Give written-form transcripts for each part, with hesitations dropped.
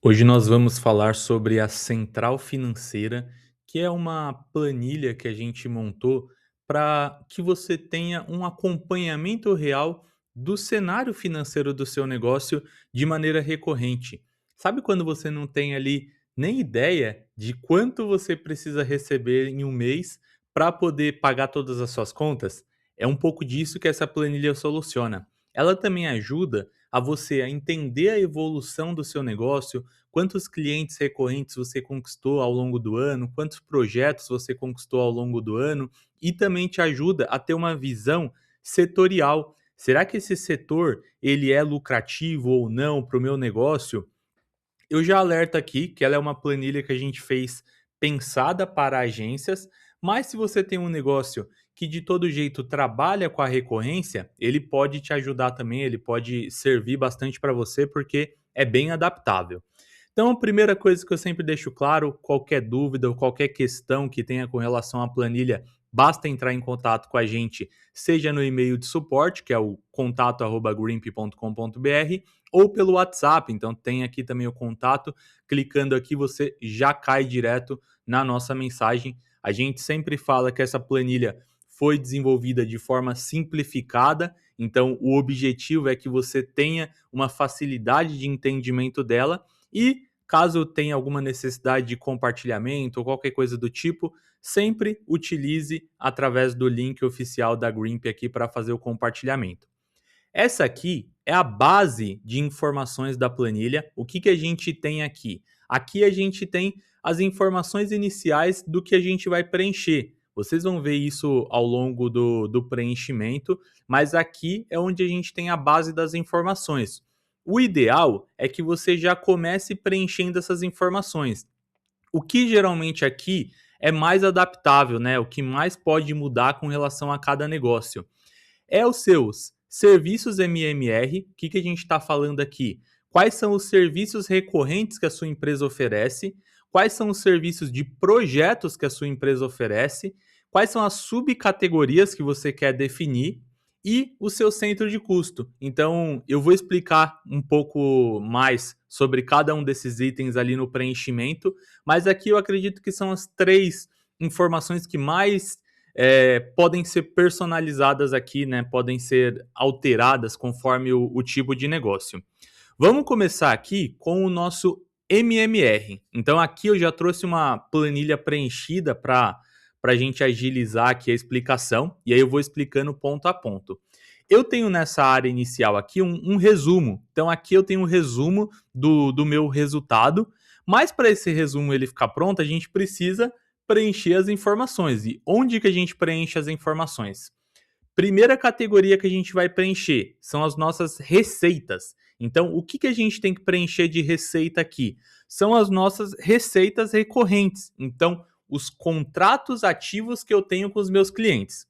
Hoje nós vamos falar sobre a Central Financeira, que é uma planilha que a gente montou para que você tenha um acompanhamento real do cenário financeiro do seu negócio de maneira recorrente. Sabe quando você não tem ali nem ideia de quanto você precisa receber em um mês para poder pagar todas as suas contas? É um pouco disso que essa planilha soluciona. Ela também ajuda a você a entender a evolução do seu negócio, quantos clientes recorrentes você conquistou ao longo do ano, quantos projetos você conquistou ao longo do ano, e também te ajuda a ter uma visão setorial. Será que esse setor ele é lucrativo ou não para o meu negócio? Eu já alerto aqui que ela é uma planilha que a gente fez pensada para agências, mas se você tem um negócio que de todo jeito trabalha com a recorrência, ele pode te ajudar também, ele pode servir bastante para você porque é bem adaptável. Então, a primeira coisa que eu sempre deixo claro, qualquer dúvida ou qualquer questão que tenha com relação à planilha, basta entrar em contato com a gente, seja no e-mail de suporte, que é o contato@grimp.com.br, ou pelo WhatsApp. Então, tem aqui também o contato. Clicando aqui, você já cai direto na nossa mensagem. A gente sempre fala que essa planilha foi desenvolvida de forma simplificada, então o objetivo é que você tenha uma facilidade de entendimento dela e caso tenha alguma necessidade de compartilhamento ou qualquer coisa do tipo, sempre utilize através do link oficial da Grimp aqui para fazer o compartilhamento. Essa aqui é a base de informações da planilha. O que a gente tem aqui? Aqui a gente tem as informações iniciais do que a gente vai preencher. Vocês vão ver isso ao longo do preenchimento, mas aqui é onde a gente tem a base das informações. O ideal é que você já comece preenchendo essas informações. O que geralmente aqui é mais adaptável, né? O que mais pode mudar com relação a cada negócio é os seus serviços MMR. O que a gente está falando aqui? Quais são os serviços recorrentes que a sua empresa oferece? Quais são os serviços de projetos que a sua empresa oferece? Quais são as subcategorias que você quer definir? E o seu centro de custo. Então, eu vou explicar um pouco mais sobre cada um desses itens ali no preenchimento, mas aqui eu acredito que são as três informações que mais podem ser personalizadas aqui, né? Podem ser alteradas conforme o tipo de negócio. Vamos começar aqui com o nosso MMR. Então aqui eu já trouxe uma planilha preenchida para a gente agilizar aqui a explicação, e aí eu vou explicando ponto a ponto. Eu tenho nessa área inicial aqui um resumo. Então aqui eu tenho um resumo do meu resultado, mas para esse resumo ele ficar pronto, a gente precisa preencher as informações. E onde que a gente preenche as informações? Primeira categoria que a gente vai preencher são as nossas receitas. Então, o que a gente tem que preencher de receita aqui? São as nossas receitas recorrentes. Então, os contratos ativos que eu tenho com os meus clientes.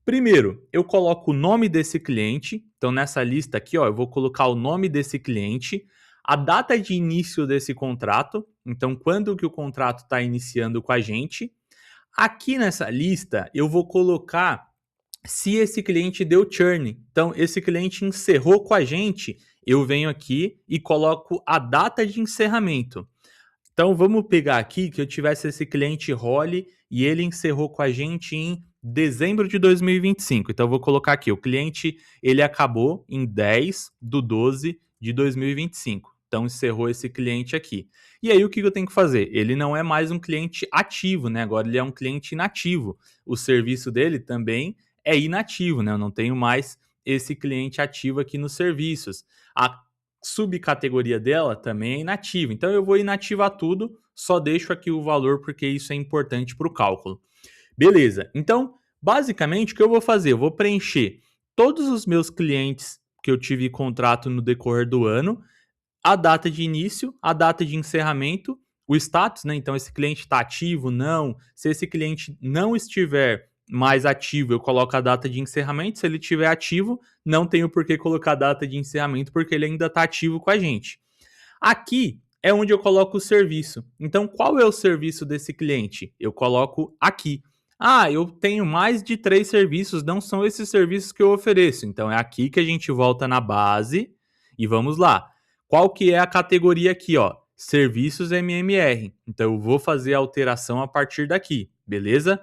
Primeiro, eu coloco o nome desse cliente. Então, nessa lista aqui, ó, eu vou colocar o nome desse cliente, a data de início desse contrato. Então, quando que o contrato está iniciando com a gente. Aqui nessa lista, eu vou colocar se esse cliente deu churn. Então, esse cliente encerrou com a gente, eu venho aqui e coloco a data de encerramento. Então, vamos pegar aqui que eu tivesse esse cliente Holly e ele encerrou com a gente em dezembro de 2025. Então, eu vou colocar aqui, o cliente ele acabou em 10/12 de 2025. Então, encerrou esse cliente aqui. E aí, o que eu tenho que fazer? Ele não é mais um cliente ativo, né? Agora ele é um cliente inativo. O serviço dele também é inativo, né? Eu não tenho mais esse cliente ativo aqui nos serviços. A subcategoria dela também é inativa. Então eu vou inativar tudo, só deixo aqui o valor porque isso é importante para o cálculo. Beleza. Então, basicamente, o que eu vou fazer? Eu vou preencher todos os meus clientes que eu tive contrato no decorrer do ano, a data de início, a data de encerramento, o status, né? Então, esse cliente está ativo, não. Se esse cliente não estiver mais ativo, eu coloco a data de encerramento. Se ele estiver ativo, não tenho por que colocar a data de encerramento, porque ele ainda está ativo com a gente. Aqui é onde eu coloco o serviço. Então, qual é o serviço desse cliente? Eu coloco aqui. Ah, eu tenho mais de 3 serviços, não são esses serviços que eu ofereço. Então, é aqui que a gente volta na base e vamos lá. Qual que é a categoria aqui, ó? serviços MMR. Então eu vou fazer a alteração a partir daqui, beleza?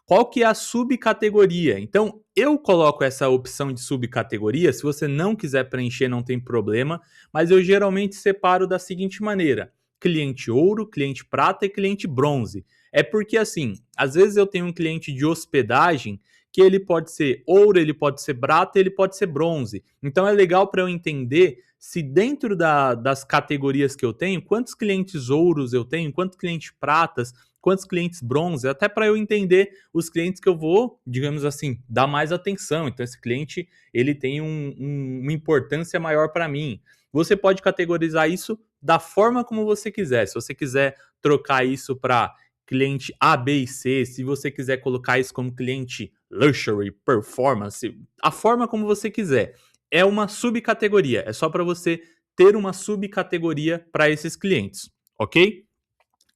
Qual que é a subcategoria? Então, eu coloco essa opção de subcategoria, se você não quiser preencher, não tem problema, mas eu geralmente separo da seguinte maneira: cliente ouro, cliente prata e cliente bronze. É porque, assim, às vezes eu tenho um cliente de hospedagem que ele pode ser ouro, ele pode ser prata, ele pode ser bronze. Então, é legal para eu entender se dentro das categorias que eu tenho, quantos clientes ouros eu tenho, quantos clientes pratas, quantos clientes bronze, até para eu entender os clientes que eu vou, digamos assim, dar mais atenção. Então, esse cliente, ele tem uma importância maior para mim. Você pode categorizar isso da forma como você quiser. Se você quiser trocar isso para cliente A, B e C, se você quiser colocar isso como cliente luxury, performance, a forma como você quiser. É uma subcategoria, é só para você ter uma subcategoria para esses clientes, ok?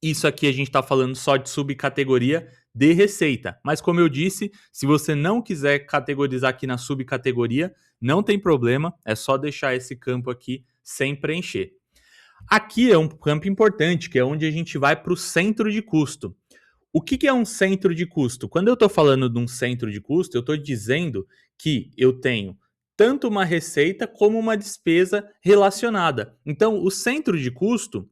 Isso aqui a gente está falando só de subcategoria de receita. Mas como eu disse, se você não quiser categorizar aqui na subcategoria, não tem problema, é só deixar esse campo aqui sem preencher. Aqui é um campo importante, que é onde a gente vai para o centro de custo. O que é um centro de custo? Quando eu estou falando de um centro de custo, eu estou dizendo que eu tenho tanto uma receita como uma despesa relacionada. Então, o centro de custo,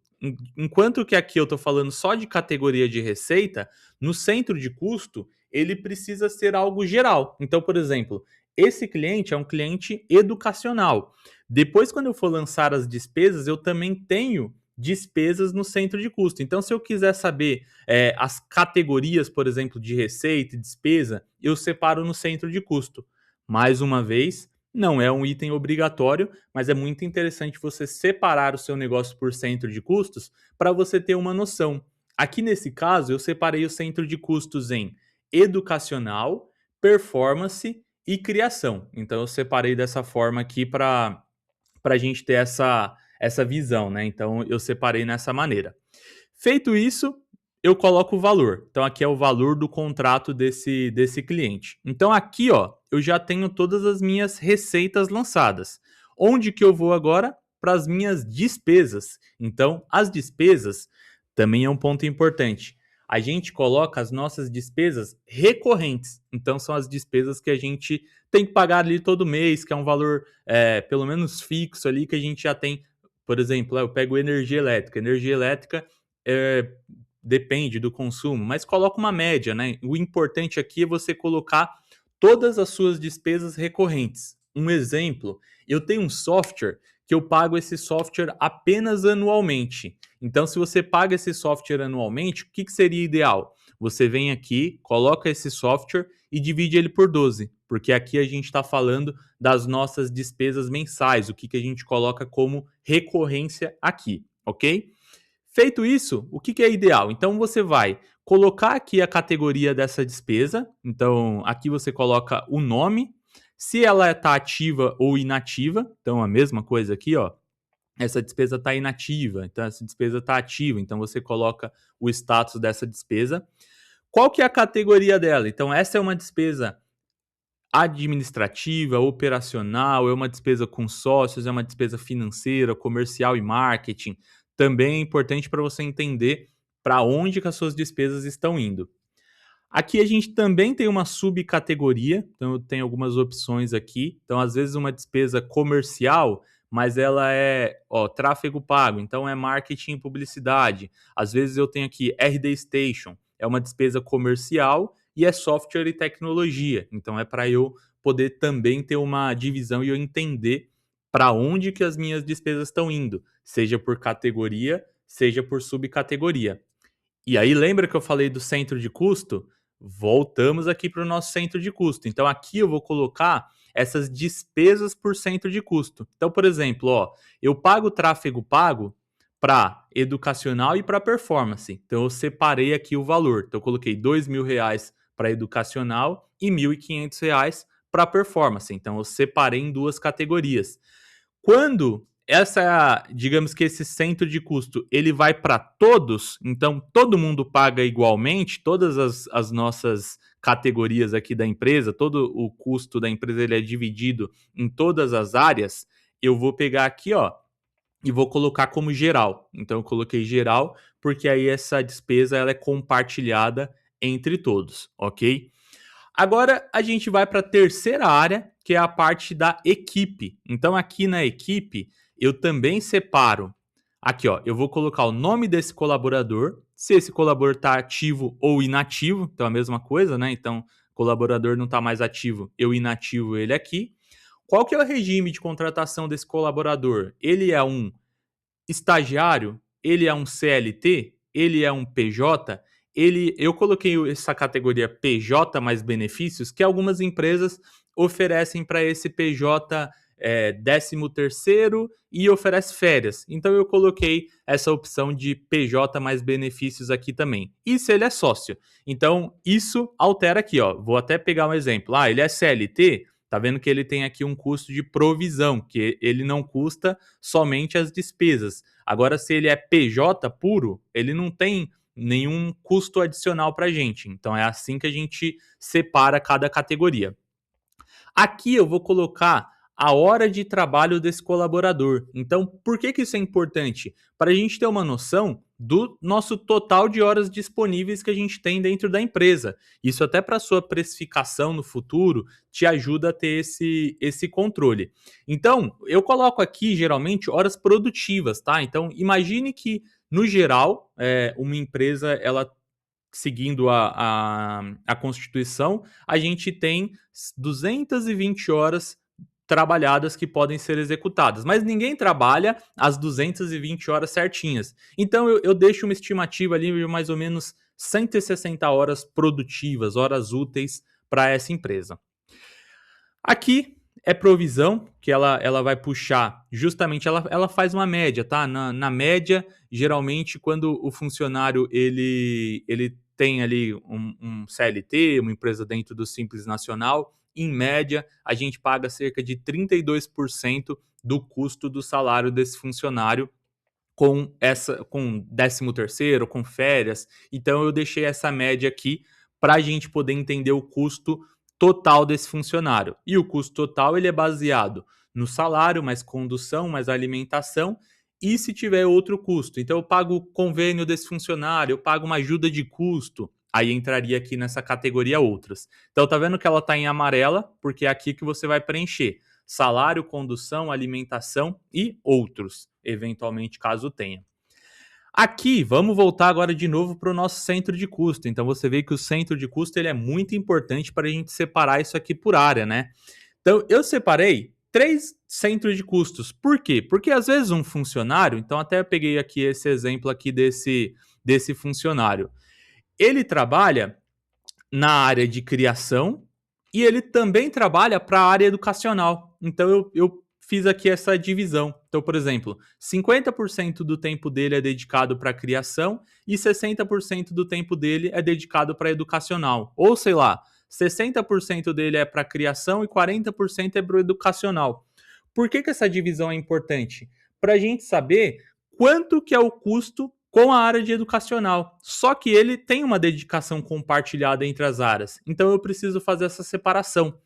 enquanto que aqui eu estou falando só de categoria de receita, no centro de custo ele precisa ser algo geral. Então, por exemplo, esse cliente é um cliente educacional. Depois, quando eu for lançar as despesas, eu também tenho despesas no centro de custo. Então, se eu quiser saber as categorias, por exemplo, de receita e despesa, eu separo no centro de custo. Mais uma vez, não é um item obrigatório, mas é muito interessante você separar o seu negócio por centro de custos para você ter uma noção. Aqui nesse caso, eu separei o centro de custos em educacional, performance e criação. Então, eu separei dessa forma aqui para a gente ter essa visão, né? Então, eu separei nessa maneira. Feito isso, eu coloco o valor. Então, aqui é o valor do contrato desse cliente. Então, aqui, ó, eu já tenho todas as minhas receitas lançadas. Onde que eu vou agora? Para as minhas despesas. Então, as despesas também é um ponto importante. A gente coloca as nossas despesas recorrentes. Então, são as despesas que a gente tem que pagar ali todo mês, que é um valor pelo menos fixo ali, que a gente já tem. Por exemplo, eu pego energia elétrica. Energia elétrica é, depende do consumo, mas coloca uma média, né? O importante aqui é você colocar todas as suas despesas recorrentes. Um exemplo, eu tenho um software que eu pago esse software apenas anualmente. Então, se você paga esse software anualmente, o que seria ideal? Você vem aqui, coloca esse software e divide ele por 12, porque aqui a gente está falando das nossas despesas mensais, o que a gente coloca como recorrência aqui, ok? Feito isso, o que é ideal? Então você vai colocar aqui a categoria dessa despesa. Então aqui você coloca o nome, se ela está ativa ou inativa. Então a mesma coisa aqui, ó. Essa despesa está inativa, então essa despesa está ativa. Então você coloca o status dessa despesa. Qual que é a categoria dela? Então essa é uma despesa administrativa, operacional, é uma despesa com sócios, é uma despesa financeira, comercial e marketing. Também é importante para você entender para onde que as suas despesas estão indo. Aqui a gente também tem uma subcategoria, então eu tenho algumas opções aqui. Então, às vezes, uma despesa comercial, mas ela é tráfego pago, então é marketing e publicidade. Às vezes eu tenho aqui RD Station, é uma despesa comercial e é software e tecnologia. Então é para eu poder também ter uma divisão e eu entender para onde que as minhas despesas estão indo, seja por categoria, seja por subcategoria. E aí, lembra que eu falei do centro de custo? Voltamos aqui para o nosso centro de custo. Então, aqui eu vou colocar essas despesas por centro de custo. Então, por exemplo, ó, eu pago tráfego pago para educacional e para performance. Então, eu separei aqui o valor. Então, eu coloquei R$ 2.000 para educacional e R$ 1.500 para performance. Então, eu separei em duas categorias. Quando digamos que esse centro de custo, ele vai para todos, então todo mundo paga igualmente, todas as nossas categorias aqui da empresa, todo o custo da empresa ele é dividido em todas as áreas, eu vou pegar aqui, ó, e vou colocar como geral. Então eu coloquei geral, porque aí essa despesa ela é compartilhada entre todos, ok? Agora a gente vai para a terceira área, que é a parte da equipe. Então aqui na equipe eu também separo. Aqui, ó, eu vou colocar o nome desse colaborador, se esse colaborador está ativo ou inativo, então é a mesma coisa, né? Então, colaborador não está mais ativo, eu inativo ele aqui. Qual que é o regime de contratação desse colaborador? Ele é um estagiário? Ele é um CLT? Ele é um PJ? Eu coloquei essa categoria PJ mais benefícios, que algumas empresas oferecem para esse PJ 13º e oferece férias. Então eu coloquei essa opção de PJ mais benefícios aqui também. E se ele é sócio? Então isso altera aqui, ó. Vou até pegar um exemplo. Ah, ele é CLT? Tá vendo que ele tem aqui um custo de provisão, que ele não custa somente as despesas. Agora, se ele é PJ puro, ele não tem nenhum custo adicional para a gente. Então, é assim que a gente separa cada categoria. Aqui eu vou colocar a hora de trabalho desse colaborador. Então, por que isso é importante? Para a gente ter uma noção do nosso total de horas disponíveis que a gente tem dentro da empresa. Isso até para sua precificação no futuro te ajuda a ter esse controle. Então, eu coloco aqui geralmente horas produtivas, tá? Então, imagine que no geral, uma empresa ela seguindo a Constituição, a gente tem 220 horas trabalhadas que podem ser executadas, mas ninguém trabalha as 220 horas certinhas. Então eu deixo uma estimativa ali de mais ou menos 160 horas produtivas, horas úteis para essa empresa. Aqui é provisão, que ela vai puxar, justamente, ela faz uma média, tá? Na média, geralmente, quando o funcionário ele tem ali um CLT, uma empresa dentro do Simples Nacional, em média, a gente paga cerca de 32% do custo do salário desse funcionário com 13º, com férias. Então eu deixei essa média aqui para a gente poder entender o custo total desse funcionário. E o custo total ele é baseado no salário, mais condução, mais alimentação e se tiver outro custo. Então eu pago o convênio desse funcionário, eu pago uma ajuda de custo, aí entraria aqui nessa categoria outras. Então tá vendo que ela está em amarela, porque é aqui que você vai preencher salário, condução, alimentação e outros, eventualmente caso tenha. Aqui, vamos voltar agora de novo para o nosso centro de custo. Então você vê que o centro de custo ele é muito importante para a gente separar isso aqui por área, né? Então eu separei 3 centros de custos. Por quê? Porque às vezes um funcionário, então até eu peguei aqui esse exemplo aqui desse funcionário. Ele trabalha na área de criação e ele também trabalha para a área educacional. Então eu fiz aqui essa divisão. Então, por exemplo, 50% do tempo dele é dedicado para a criação e 60% do tempo dele é dedicado para educacional. Ou sei lá, 60% dele é para a criação e 40% é para o educacional. Por que essa divisão é importante? Para a gente saber quanto que é o custo com a área de educacional. Só que ele tem uma dedicação compartilhada entre as áreas. Então eu preciso fazer essa separação.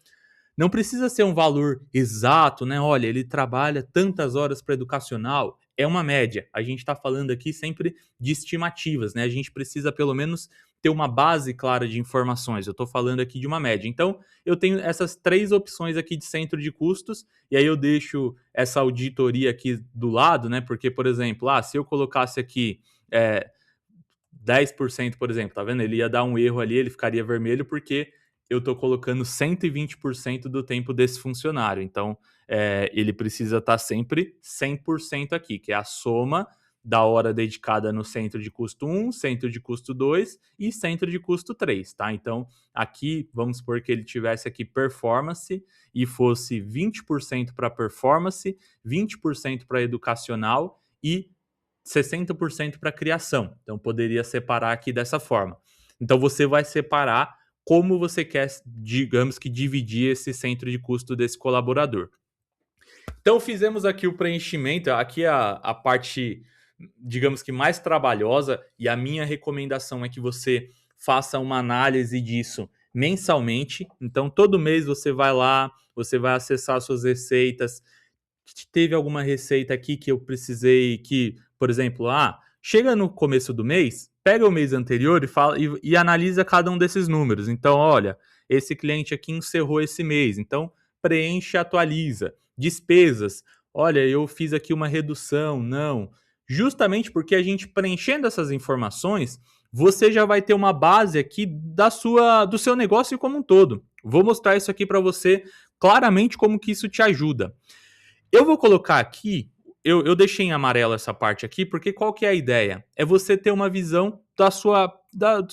Não precisa ser um valor exato, né? Olha, ele trabalha tantas horas para educacional, é uma média. A gente está falando aqui sempre de estimativas, né? A gente precisa pelo menos ter uma base clara de informações. Eu estou falando aqui de uma média. Então, eu tenho essas 3 opções aqui de centro de custos, e aí eu deixo essa auditoria aqui do lado, né? Porque, por exemplo, se eu colocasse aqui 10%, por exemplo, tá vendo? Ele ia dar um erro ali, ele ficaria vermelho, porque eu estou colocando 120% do tempo desse funcionário. Então, ele precisa estar sempre 100% aqui, que é a soma da hora dedicada no centro de custo 1, centro de custo 2 e centro de custo 3, tá? Então, aqui, vamos supor que ele tivesse aqui performance e fosse 20% para performance, 20% para educacional e 60% para criação. Então, poderia separar aqui dessa forma. Então, você vai separar como você quer, digamos que, dividir esse centro de custo desse colaborador. Então, fizemos aqui o preenchimento. Aqui é a parte, digamos que, mais trabalhosa. E a minha recomendação é que você faça uma análise disso mensalmente. Então, todo mês você vai lá, você vai acessar suas receitas, teve alguma receita aqui que eu precisei que, por exemplo, chega no começo do mês, pega o mês anterior e analisa cada um desses números. Então, olha, esse cliente aqui encerrou esse mês, então preenche e atualiza. Despesas, olha, eu fiz aqui uma redução, não. Justamente porque a gente preenchendo essas informações, você já vai ter uma base aqui do seu negócio como um todo. Vou mostrar isso aqui para você claramente como que isso te ajuda. Eu vou colocar aqui, eu deixei em amarelo essa parte aqui, porque qual que é a ideia? É você ter uma visão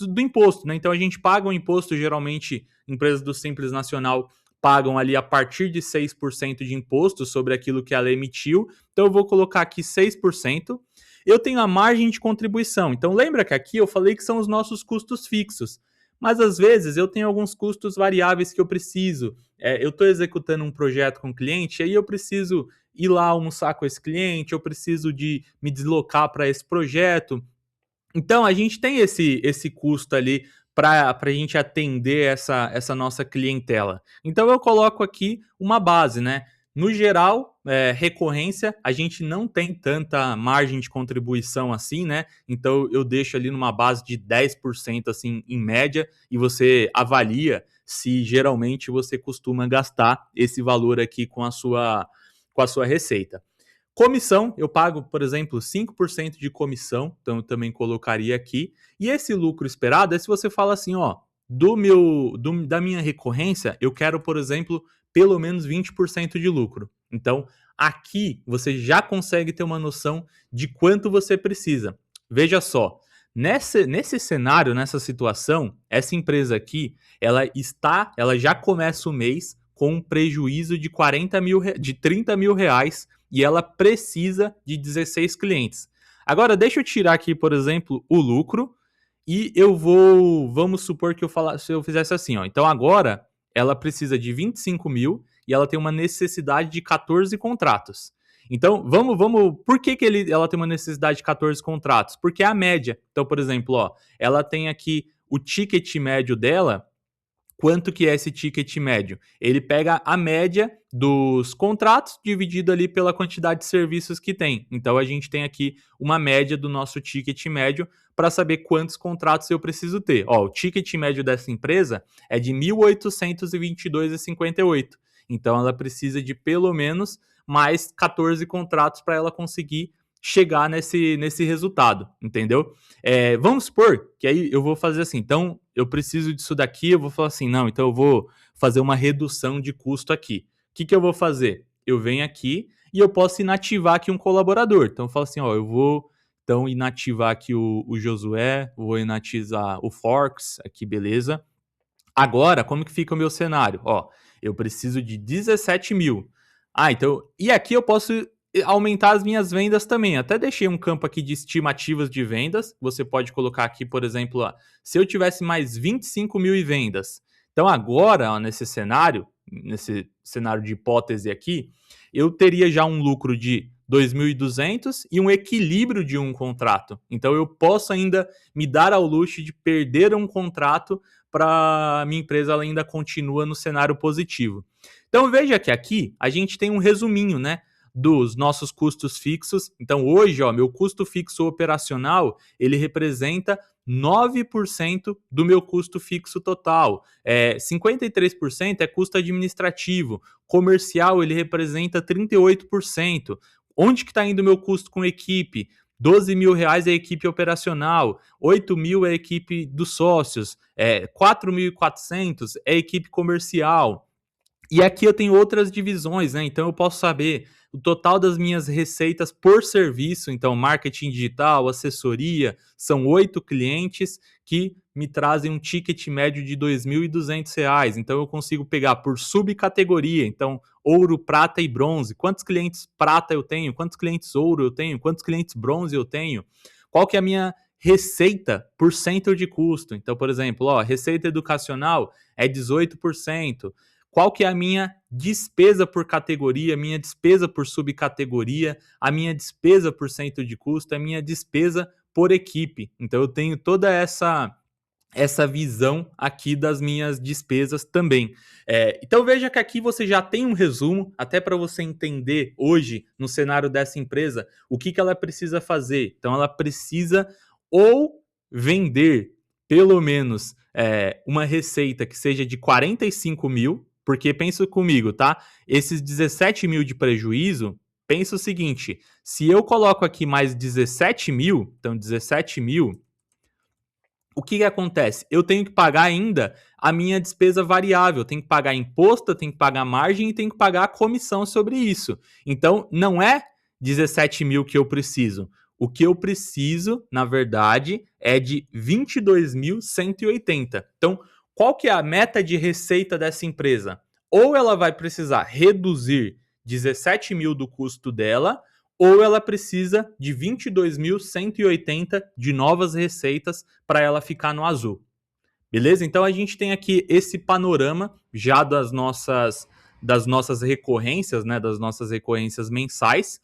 do imposto, né? Então a gente paga um imposto, geralmente empresas do Simples Nacional pagam ali a partir de 6% de imposto sobre aquilo que ela emitiu. Então eu vou colocar aqui 6%. Eu tenho a margem de contribuição. Então lembra que aqui eu falei que são os nossos custos fixos. Mas às vezes eu tenho alguns custos variáveis que eu preciso. Eu estou executando um projeto com o cliente, aí eu preciso ir lá almoçar com esse cliente, eu preciso de me deslocar para esse projeto. Então a gente tem esse custo ali para a gente atender essa nossa clientela. Então eu coloco aqui uma base, né? No geral, recorrência, a gente não tem tanta margem de contribuição assim, né? Então eu deixo ali numa base de 10% assim, em média, e você avalia se geralmente você costuma gastar esse valor aqui com a sua receita. Comissão, eu pago, por exemplo, 5% de comissão, então eu também colocaria aqui. E esse lucro esperado é se você fala assim, da minha recorrência, eu quero, por exemplo, pelo menos 20% de lucro. Então, aqui você já consegue ter uma noção de quanto você precisa. Veja só, nesse cenário, nessa situação, essa empresa aqui, ela já começa o mês com um prejuízo de 30 mil reais e ela precisa de 16 clientes. Agora, deixa eu tirar aqui, por exemplo, o lucro e vamos supor que se eu fizesse assim, então agora ela precisa de 25 mil e ela tem uma necessidade de 14 contratos. Então, por que ela tem uma necessidade de 14 contratos? Porque é a média. Então, por exemplo, ela tem aqui o ticket médio dela. Quanto que é esse ticket médio? Ele pega a média dos contratos dividido ali pela quantidade de serviços que tem. Então a gente tem aqui uma média do nosso ticket médio para saber quantos contratos eu preciso ter. O ticket médio dessa empresa é de R$ 1.822,58. Então ela precisa de pelo menos mais 14 contratos para ela conseguir chegar nesse resultado, entendeu? Vamos supor que aí eu vou fazer assim, então eu preciso disso daqui, eu vou falar assim, não, então eu vou fazer uma redução de custo aqui. O que eu vou fazer? Eu venho aqui e eu posso inativar aqui um colaborador. Então eu falo assim, eu vou então inativar aqui o Josué, vou inativar o Forks, aqui beleza. Agora, como que fica o meu cenário? Eu preciso de 17 mil. Então, e aqui eu posso aumentar as minhas vendas também. Até deixei um campo aqui de estimativas de vendas. Você pode colocar aqui, por exemplo, se eu tivesse mais 25 mil em vendas. Então agora, nesse cenário de hipótese aqui, eu teria já um lucro de 2.200 e um equilíbrio de um contrato. Então eu posso ainda me dar ao luxo de perder um contrato para minha empresa ela ainda continua no cenário positivo. Então veja que aqui a gente tem um resuminho, né, dos nossos custos fixos. Então hoje, meu custo fixo operacional, ele representa 9% do meu custo fixo total. 53% é custo administrativo. Comercial, ele representa 38%. Onde que está indo o meu custo com equipe? 12 mil reais é a equipe operacional, 8 mil é a equipe dos sócios, 4.400 é a equipe comercial. E aqui eu tenho outras divisões, né? Então eu posso saber o total das minhas receitas por serviço. Então, marketing digital, assessoria, são 8 clientes que me trazem um ticket médio de R$ 2.200. Então, eu consigo pegar por subcategoria. Então, ouro, prata e bronze. Quantos clientes prata eu tenho? Quantos clientes ouro eu tenho? Quantos clientes bronze eu tenho? Qual que é a minha receita por centro de custo? Então, por exemplo, receita educacional é 18%. Qual que é a minha despesa por categoria, a minha despesa por subcategoria, a minha despesa por centro de custo, a minha despesa por equipe. Então eu tenho toda essa essa visão aqui das minhas despesas também. Então veja que aqui você já tem um resumo, até para você entender hoje, no cenário dessa empresa, o que ela precisa fazer. Então ela precisa ou vender pelo menos uma receita que seja de 45 mil, porque pensa comigo, tá? Esses 17 mil de prejuízo, pensa o seguinte, se eu coloco aqui mais 17 mil, então 17 mil, o que acontece? Eu tenho que pagar ainda a minha despesa variável, eu tenho que pagar imposto, eu tenho que pagar margem e tenho que pagar a comissão sobre isso. Então, não é 17 mil que eu preciso. O que eu preciso, na verdade, é de 22.180. Então, qual que é a meta de receita dessa empresa? Ou ela vai precisar reduzir 17 mil do custo dela, ou ela precisa de 22.180 de novas receitas para ela ficar no azul. Beleza? Então a gente tem aqui esse panorama já das nossas recorrências, né, das nossas recorrências mensais.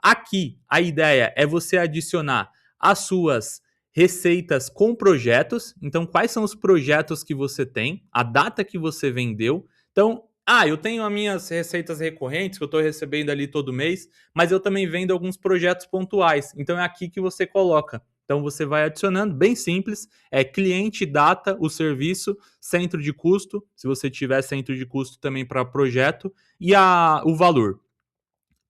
Aqui a ideia é você adicionar as suas receitas com projetos. Então, quais são os projetos que você tem, a data que você vendeu. Então, eu tenho as minhas receitas recorrentes que eu estou recebendo ali todo mês, mas eu também vendo alguns projetos pontuais. Então, é aqui que você coloca. Então, você vai adicionando, bem simples, cliente, data, o serviço, centro de custo, se você tiver centro de custo também para projeto, e o valor.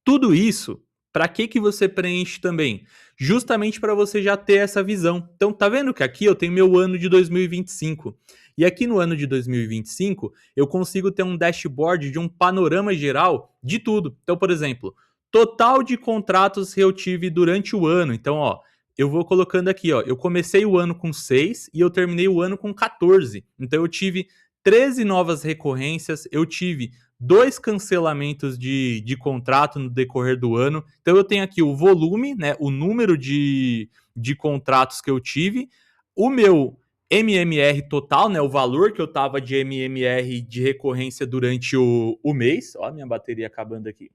Tudo isso, para que você preenche também? Justamente para você já ter essa visão. Então, tá vendo que aqui eu tenho meu ano de 2025. E aqui no ano de 2025, eu consigo ter um dashboard de um panorama geral de tudo. Então, por exemplo, total de contratos que eu tive durante o ano. Então, eu vou colocando aqui, eu comecei o ano com 6 e eu terminei o ano com 14. Então, eu tive 13 novas recorrências, eu tive 2 cancelamentos de contrato no decorrer do ano. Então eu tenho aqui o volume, né, o número de contratos que eu tive, o meu MMR total, né, o valor que eu tava de MMR de recorrência durante o mês. Ó, minha bateria acabando aqui.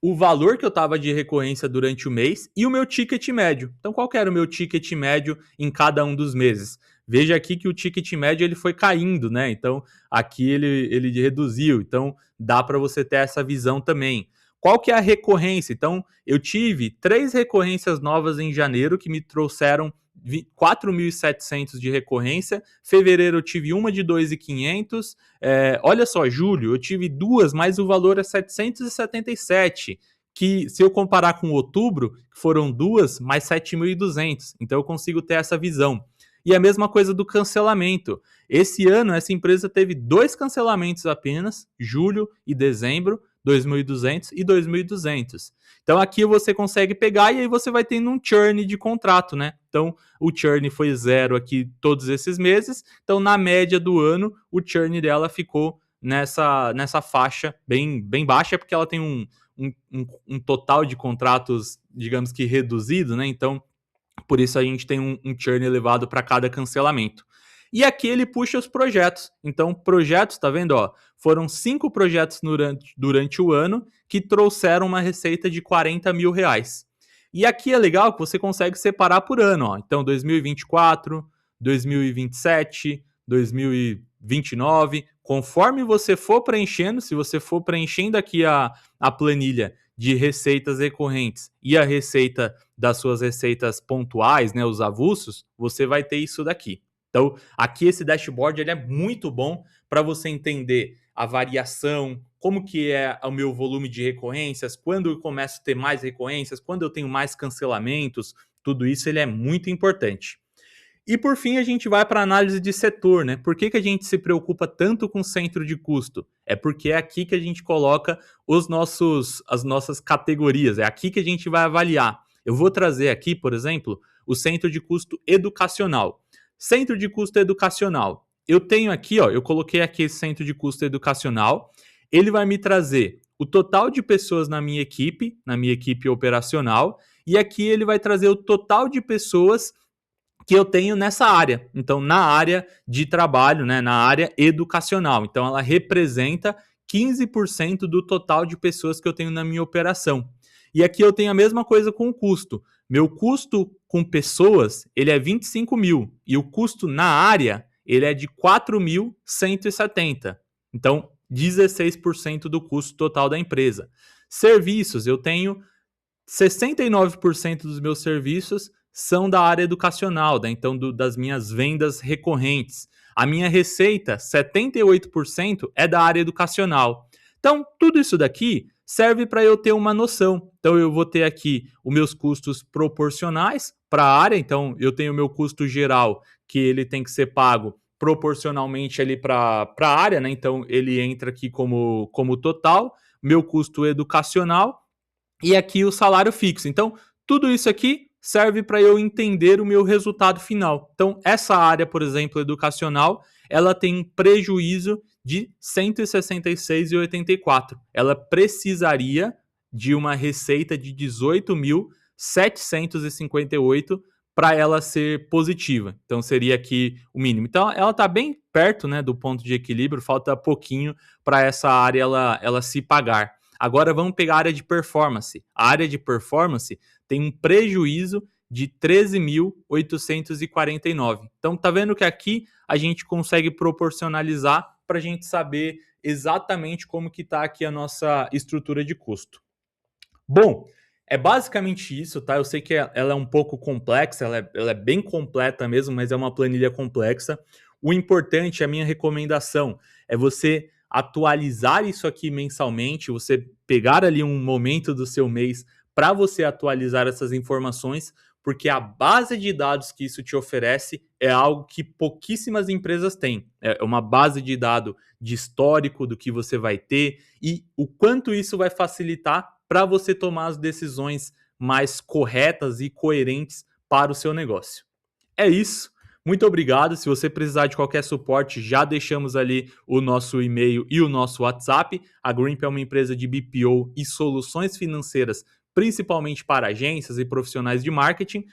O valor que eu tava de recorrência durante o mês e o meu ticket médio. Então, qual que era o meu ticket médio em cada um dos meses? Veja aqui que o ticket médio ele foi caindo, né? Então, aqui ele reduziu. Então, dá para você ter essa visão também. Qual que é a recorrência? Então, eu tive 3 recorrências novas em janeiro que me trouxeram 4.700 de recorrência. Fevereiro eu tive uma de 2.500. Olha só, julho eu tive 2, mas o valor é 777. Que se eu comparar com outubro, foram 2 mais 7.200. Então eu consigo ter essa visão. E a mesma coisa do cancelamento. Esse ano, essa empresa teve 2 cancelamentos apenas, julho e dezembro, 2.200 e 2.200. Então aqui você consegue pegar e aí você vai tendo um churn de contrato, né? Então o churn foi 0 aqui todos esses meses. Então na média do ano, o churn dela ficou nessa faixa bem baixa, porque ela tem um total de contratos, digamos que reduzido, né? Então por isso a gente tem um churn elevado para cada cancelamento. E aqui ele puxa os projetos. Então, projetos, tá vendo? Foram 5 projetos durante o ano que trouxeram uma receita de 40 mil reais. E aqui é legal que você consegue separar por ano. Então, 2024, 2027, 2029. Conforme você for preenchendo, se você for preenchendo aqui a planilha de receitas recorrentes e a receita das suas receitas pontuais, né, os avulsos, você vai ter isso daqui. Então, aqui esse dashboard ele é muito bom para você entender a variação, como que é o meu volume de recorrências, quando eu começo a ter mais recorrências, quando eu tenho mais cancelamentos, tudo isso ele é muito importante. E por fim, a gente vai para a análise de setor, né? Por que a gente se preocupa tanto com centro de custo? É porque é aqui que a gente coloca as nossas categorias, é aqui que a gente vai avaliar. Eu vou trazer aqui, por exemplo, o centro de custo educacional. Centro de custo educacional. Eu tenho aqui, eu coloquei aqui esse centro de custo educacional. Ele vai me trazer o total de pessoas na minha equipe operacional, e aqui ele vai trazer o total de pessoas que eu tenho nessa área. Então, na área de trabalho, né, na área educacional. Então, ela representa 15% do total de pessoas que eu tenho na minha operação. E aqui eu tenho a mesma coisa com o custo. Meu custo com pessoas, ele é 25 mil. E o custo na área, ele é de 4.170. Então, 16% do custo total da empresa. Serviços, eu tenho 69% dos meus serviços são da área educacional, então das minhas vendas recorrentes. A minha receita, 78% é da área educacional. Então, tudo isso daqui serve para eu ter uma noção. Então, eu vou ter aqui os meus custos proporcionais para a área. Então, eu tenho o meu custo geral, que ele tem que ser pago proporcionalmente ali para a área, né? Então, ele entra aqui como total. Meu custo educacional e aqui o salário fixo. Então, tudo isso aqui serve para eu entender o meu resultado final. Então, essa área, por exemplo, educacional, ela tem um prejuízo de 166,84. Ela precisaria de uma receita de 18.758 para ela ser positiva. Então, seria aqui o mínimo. Então, ela está bem perto, né, do ponto de equilíbrio, falta pouquinho para essa área ela se pagar. Agora vamos pegar a área de performance. A área de performance tem um prejuízo de 13.849. Então tá vendo que aqui a gente consegue proporcionalizar para a gente saber exatamente como que está aqui a nossa estrutura de custo. Bom, é basicamente isso, tá? Eu sei que ela é um pouco complexa, ela é bem completa mesmo, mas é uma planilha complexa. O importante, a minha recomendação, é você atualizar isso aqui mensalmente, você pegar ali um momento do seu mês para você atualizar essas informações, porque a base de dados que isso te oferece é algo que pouquíssimas empresas têm. É uma base de dados de histórico do que você vai ter e o quanto isso vai facilitar para você tomar as decisões mais corretas e coerentes para o seu negócio. É isso. Muito obrigado. Se você precisar de qualquer suporte, já deixamos ali o nosso e-mail e o nosso WhatsApp. A Grimp é uma empresa de BPO e soluções financeiras, principalmente para agências e profissionais de marketing.